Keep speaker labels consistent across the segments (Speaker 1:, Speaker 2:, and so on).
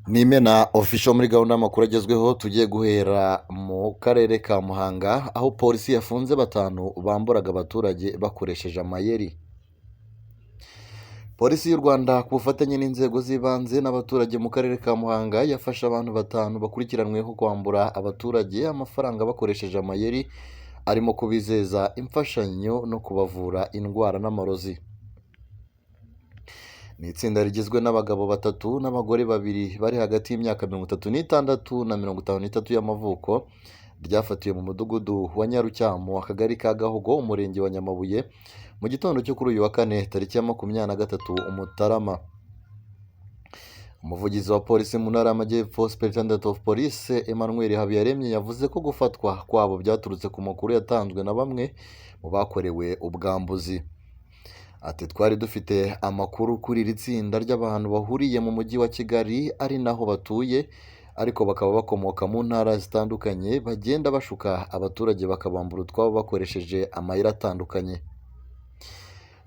Speaker 1: Ni Imena official muri gahunda y'amakuru agezweho tugiye guhera mu karere ka Muhanga aho polisi yafunze batanu bamburaga abaturage bakoresheje amayeri. Polisi y'u Rwanda ku bufatanye n'inzego z'ibanze n'abaturage mu karere ka Muhanga yafashe abantu batanu bakurikiranweho kwambura abaturage amafaranga bakoresheje amayeri arimo kubizeza imfashanyo no kubavura indwara n'amarozi. Ni itsinda rigizwe n'abagabo batatu n'abagore babiri bari hagati y'imyaka 36 na 53 y'amavuko, ryafatiwe mu mudugudu wa Nyarucyamo akagari ka Gahogo umurenge wa Nyamabuye mu gitondo cyo kuri uyu wa kane tariki ya 23 Mutarama. Umuvugizi wa polisi mu ntara y'Amajyepfo Superintendent of Police Emmanuel Habiyaremye yavuze ko gufatwa kwabo byaturutse ku makuru yatanzwe na bamwe mu bakorewe ubwambuzi. Ati twari dufite amakuru kuri iri tsinda ry'abantu bahuriye mu mujyi wa Kigali ari naho batuye ariko bakaba bakomoka mu ntara zitandukanye bagenda bashuka abaturage bakabambura utwabo bakoresheje amayeri atandukanye.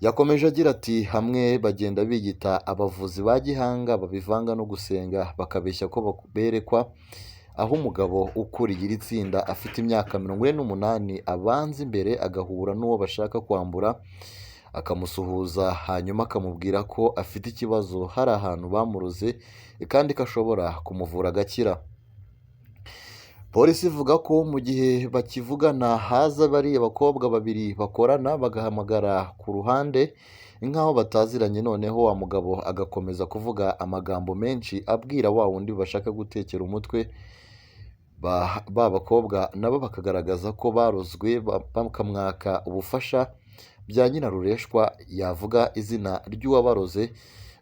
Speaker 1: Yakomeje agira ati hamwe bagenda biyita abavuzi ba gihanga babivanga no gusenga bakabeshya ko berekwa aho umugabo ukuriye iri tsinda afite imyaka 48 abanza imbere agahura n'uwo bashaka kwambura akamusuhuza hanyuma akamubwira ko afite ikibazo hari ahantu bamuroze kandi ko ashobora kumuvura agakira. Polisi ivuga ko mu gihe bakivugana haza bari abakobwa babiri bakorana bagahamagara ku ruhande nk'aho bataziranye, noneho wa mugabo agakomeza kuvuga amagambo menshi abwira wa wundi bashaka gutekera umutwe, ba bakobwa nabo bakagaragaza ko barozwe bakamwaka ubufasha bya nyirarureshwa, yavuga izina ry'uwabaroze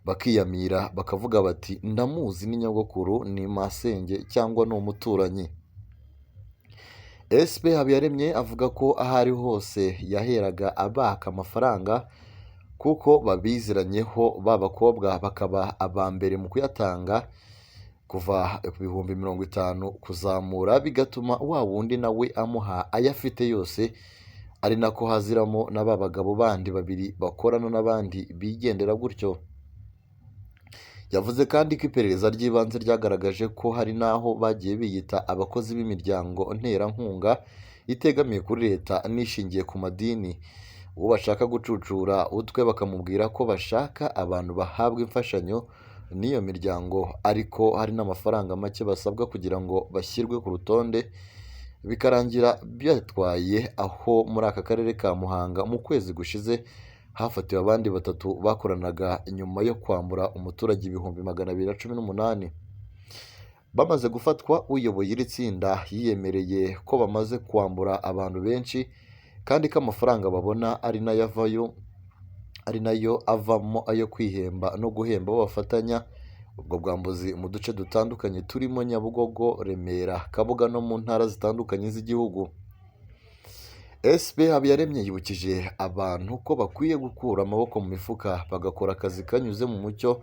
Speaker 1: bakiyamira bakavuga bati ndamuzi ni nyogokuru, ni masenge cyangwa ni umuturanyi. SP Habiyaremye avuga ko ahari hose yaheraga abaka amafaranga kuko babiziranyeho ba bakobwa bakaba aba mbere mu kuyatanga kuva ibihumbi 50 kuzamura, bigatuma wa wundi nawe amuha ayafite yose, ari nako haziramo n'aba bagabo bandi babiri bakorana n'abandi bigendera gutyo. Yavuze kandi ko iperereza ry'ibanze ryagaragaje ko hari n'aho bagiye biyita abakozi b'imiryango nterankunga itegamiye kuri leta nishingiye ku madini, uwo bashaka gucucura utwe bakamubwira ko bashaka abantu bahabwa imfashanyo n'iyo miryango, ariko hari n'amafaranga make basabwa kugira ngo bashyirwe ku rutonde, bikarangira byatwaye aho muri aka karere ka Muhanga mu kwezi gushize hafatiwe abandi batatu bakoranaga nyuma yo kwambura umuturage 218. Bamaze gufatwa uyoboye iri tsinda yiyemereye ko bamaze kwambura abantu benshi kandi ko amafaranga babona ari nayo avamo ayo kwihemba no guhemba abo bafatanya ubwo bwambuzi mu duce dutandukanye turimo Nyabugogo, Remera, Kabuga no mu ntara zitandukanye z'igihugu. SP Habiyaremye yibukije abantu ko bakwiye gukura amaboko mu mifuka bagakora akazi kanyuze mu mucyo,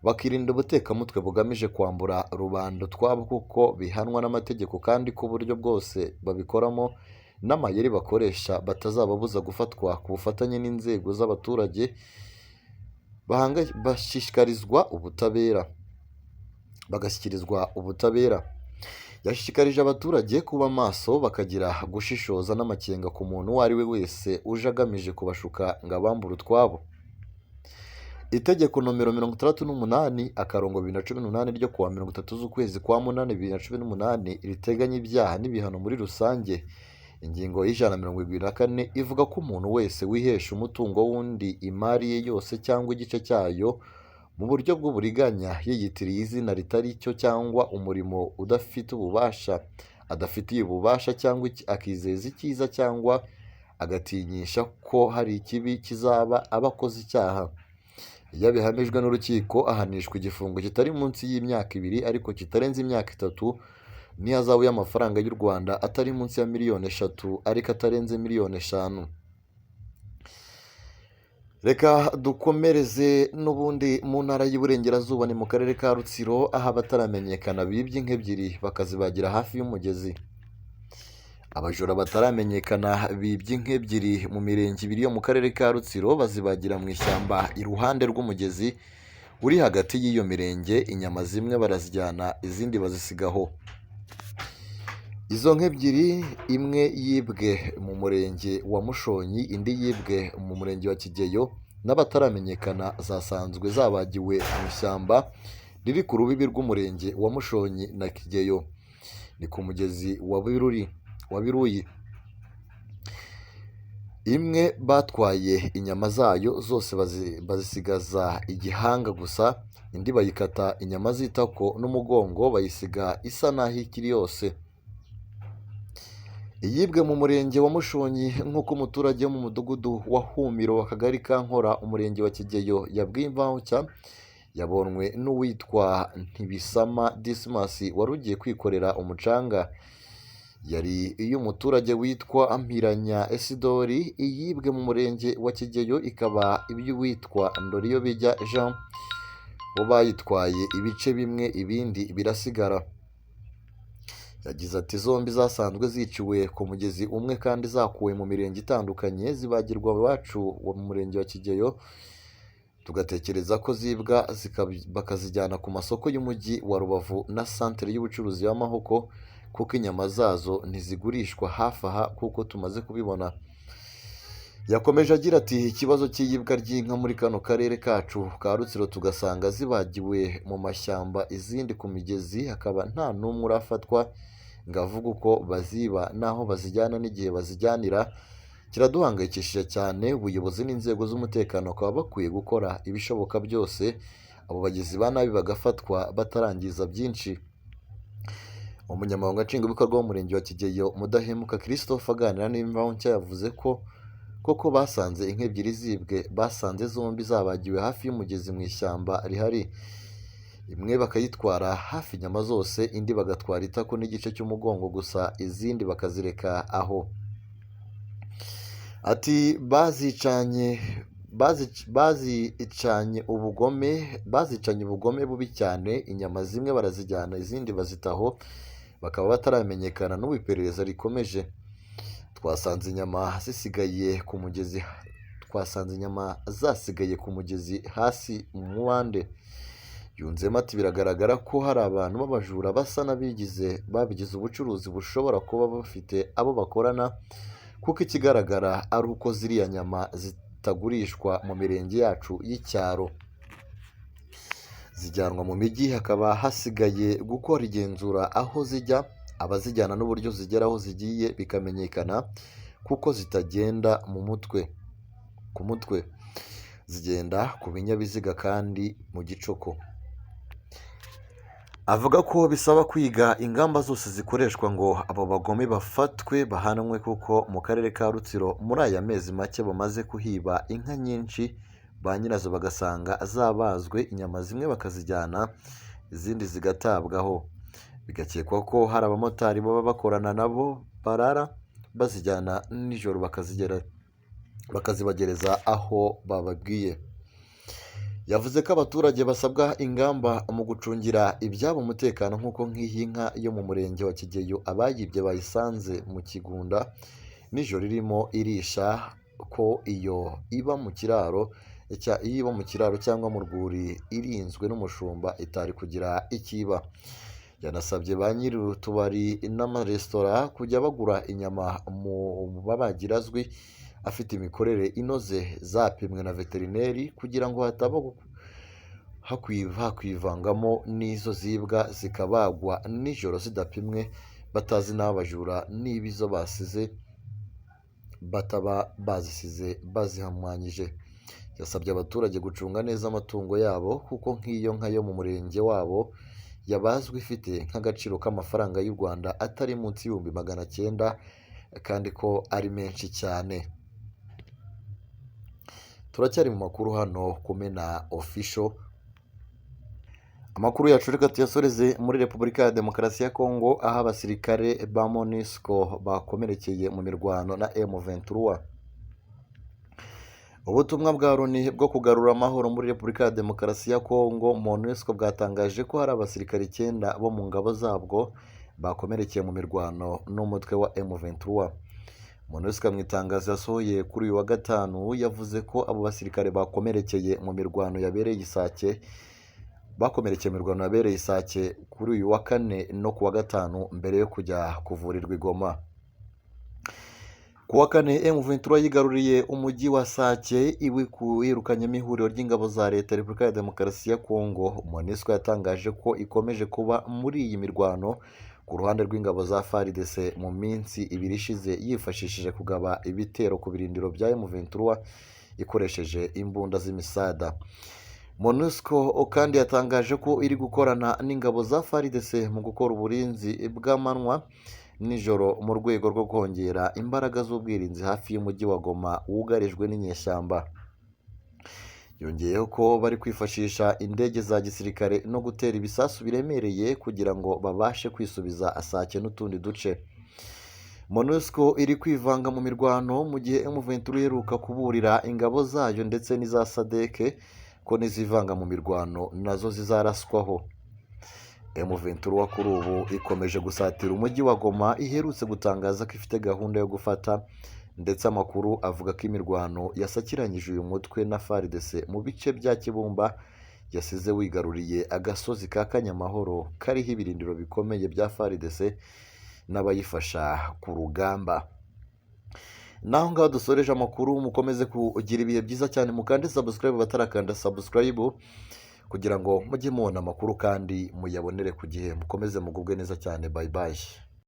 Speaker 1: bakirinda ubutekamutwe bugamije kwambura rubanda twabo kuko bihanwa n'amategeko, kandi ko uburyo bwose babikoramo n'amayeri bakoresha batazababuza gufatwa ku bufatanye n'inzego z'abaturage bagashyikirizwa ubutabera. Yashishikarije abaturage kuba maso bakagira gushishoza n'amakenga ku muntu uwo ari we wese uje agamije kubashuka ngo abambure utwabo. Itegeko nomero 68/2018 ryo kuwa 30 z'ukwezi kwa 8 2018 riteganya ibyaha n'ibihano muri rusange. Ingingo y'124 ivuga ko umuntu wese wihesha umutungo w'undi imari ye yose cyangwa igice cyayo mu buryo bw'uburiganya yiyitiriye izina ritari cyo cyangwa umurimo adafitiye ububasha cyangwa akizeza icyiza cyangwa agatinyisha ko hari ikibi kizaba abakoze icyaha, iyo abihamijwe n'urukiko ahanishwa igifungo kitari munsi y'imyaka 2 ariko kitarenze imyaka 3 n'ihazabu y'amafaranga y'u Rwanda atari munsi ya 3 miliyoni ariko atarenze 5 miliyoni. Reka dukomereze n'ubundi mu ntara y'Iburengerazuba, ni mu karere ka Rutsiro aho abataramenyekana bibye inka ebyiri bakazibagira hafi y'umugezi. Abajura bataramenyekana bibye inka ebyiri mu mirenge 2 yo mu karere ka Rutsiro bazibagira mu ishyamba iruhande rw'umugezi uri hagati y'iyo mirenge, inyama zimwe barazijyana izindi bazisigaho. Izo nka ebyiri, imwe yibwe mu murenge wa Mushonyi, indi yibwe mu murenge wa Kigeyo n'abataramenyekana, zasanzwe zabagiwe mu ishyamba riri ku rubibi rw'umurenge wa Mushonyi na Kigeyo, ni ku mugezi wa Biruyi. Imwe batwaye inyama zayo zose bazisigaza igihanga gusa, indi bayikata inyama z'itako n'umugongo bayisiga isa n'aho ikiri yose. Iyibwe mu murenge wa Mushonyi nk'uko umuturage wo mu mudugudu wa Humiro, akagari ka Nkora, umurenge wa Kigeyo yabwiye Imvaho Nshya, yabonwe n'uwitwa Ntibisama Dismas wari ugiye kwikorera umucanga. Yari iy'umuturage witwa Mpiranya Isidori. Iyibwe mu murenge wa Kigeyo ikaba iby'uwitwa Ndoriyobijya Jean, bo bayitwaye ibice bimwe ibindi birasigara. Yagize ati zombi zasanzwe ziciwe ku mugezi umwe kandi zakuwe mu mirenge itandukanye zibagirwa iwacu mu murenge wa Kigeyo, tugatekereza ko zibwa bakazijyana ku masoko y'umujyi wa Rubavu na santere y'ubucuruzi y'Amahoko, kuko inyama zazo ntizigurishwa hafi aha kuko tumaze kubibona. Yakomeje agira ati ikibazo cy'iyibwa ry'inka muri kano karere kacu ka Rutsiro tugasanga zibagiwe mu mashyamba, izindi ku migezi, hakaba nta n'umwe urafatwa ngo avuge uko baziba n'aho bazijyana n'igihe bazijyanira, kiraduhangayikishije cyane. Ubuyobozi n'inzego z'umutekano bakaba bakwiye gukora ibishoboka byose abo bagizi ba nabi bagafatwa batarangiza byinshi. Umunyamabanga nshingwabikorwa w'umurenge wa Kigeyo Mudahemuka Christophe aganira n'Imvaho Nshya yavuze ko koko basanze inka ebyiri zibwe, basanze zombi zabagiwe hafi y'umugezi mu ishyamba rihari. Imwe bakayitwara hafi inyama zose, indi bagatwara itako n'igice cy'umugongo gusa, izindi bakazireka aho. Ati bazicanye ubugome bubi cyane, inyama zimwe barazijyana izindi bazitaho, bakaba bataramenyekana n'ubu iperereza rikomeje. Twasanze inyama zasigaye ku mugezi hasi mu mubande. Yunzemo ati biragaragara ko hari abantu b'abajura basa babigize ubucuruzi bushobora kuba bafite abo bakorana, kuko ikigaragara ari uko ziriya nyama zitagurishwa mu mirenge yacu y'icyaro, zijyanwa mu mijyi, hakaba hasigaye gukora igenzura aho zijya, abazijyana n'uburyo zigera aho zigiye bikamenyekana, kuko zitagenda ku mutwe, zigenda ku binyabiziga kandi mu gicuku. Avuga ko bisaba kwiga ingamba zose zikoreshwa ngo abo bagome bafatwe bahanwe, kuko mu karere ka Rutsiro muri aya mezi make bamaze kuhiba inka nyinshi, ba nyirazo bagasanga zabazwe, inyama zimwe bakazijyana izindi zigatabwaho. Bigakekwa ko hari abamotari baba bakorana nabo barara bazijyana nijoro bakazibagereza aho bababwiye. Yavuze ko abaturage basabwa ingamba mu gucungira ibyabo umutekano, nk'uko nk'iyi nka yo mu murenge wa Kigeyo abayibye bayisanze mu kigunda nijoro irimo irisha, ko iyo iba mu kiraro cyangwa mu rwuri irinzwe n'umushumba itari kugira ikiba. Yanasabye ba nyiri utubari n'amaresitora kujya bagura inyama mu babagirazwi afite imikorere inoze, zapimwe na veterineri, kugira ngo hataba hakwivangamo n'izo zibwa zikabagwa nijoro zidapimwe, batazi n'aho abajura niba izo basize bataba bazisize bazihamwanyije. Yasabye abaturage gucunga neza amatungo yabo, kuko nk'iyo nka yo mu murenge wabo yabazwe ifite nk'agaciro k'amafaranga y'u Rwanda atari munsi y'ibihumbi 900, kandi ko ari menshi cyane. Turacyari mu makuru hano Kumena Official. Amakuru yacu reka tuyasoreze muri Repubulika ya Demokarasi ya Kongo, aho abasirikare ba MONUSCO bakomerekeye mu mirwano na M23. Ubutumwa bwa Loni bwo kugarura amahoro muri Repubulika ya Demokarasi ya Kongo MONUSCO bwatangaje ko hari abasirikare 9 bo mu ngabo zabwo bakomerekeye mu mirwano n'umutwe wa M23. MONUSCO mu itangazo yasohoye kuri uyu wa gatanu yavuze ko abo basirikare bakomerekeye mu mirwano yabereye Isake bakomerekeye mu mirwano yabereye Isake kuri uyu wa kane no ku wa gatanu mbere yo kujya kuvurirwa i Goma. Ku wa kane M23 yigaruriye umujyi wa Sake yirukanyemo ihuriro ry'ingabo za leta ya Repubulika ya Demokarasi ya Kongo. MONUSCO yatangaje ko ikomeje kuba muri iyi mirwano ku ruhande rw'ingabo za FARDC mu minsi ibiri ishize, yifashishije kugaba ibitero ku birindiro bya M23 ikoresheje imbunda z'imisada. MONUSCO kandi yatangaje ko iri gukorana n'ingabo za FARDC mu gukora uburinzi bw'amanywa nijoro mu rwego rwo kongera imbaraga z'ubwirinzi hafi y'umujyi wa Goma wugarijwe n'inyeshyamba. Yongeyeho ko bari kwifashisha indege za gisirikare no gutera ibisasu biremereye kugira ngo babashe kwisubiza Sake n'utundi duce. MONUSCO iri kwivanga mu mirwano mu gihe M23 iheruka kuburira ingabo zayo ndetse n'iza SADC ko nizivanga mu mirwano nazo zizaraswaho. M23 kuri ubu ikomeje gusatira umujyi wa Goma, iherutse gutangaza ko ifite gahunda yo gufata, ndetse amakuru avuga ko imirwano yasakiranyije uyu mutwe na FARDC mu bice bya Kibumba yasize wigaruriye agasozi ka Kanyamahoro kariho ibirindiro bikomeye bya FARDC n'abayifasha ku rugamba. Naho ngaho dusoreje amakuru, mukomeze kugira ibihe byiza cyane, mukande subscribe batarakanda subscribe kugira ngo mujye mubona amakuru kandi muyabonere ku gihe. Mukomeze mugubwe neza cyane, bye bye.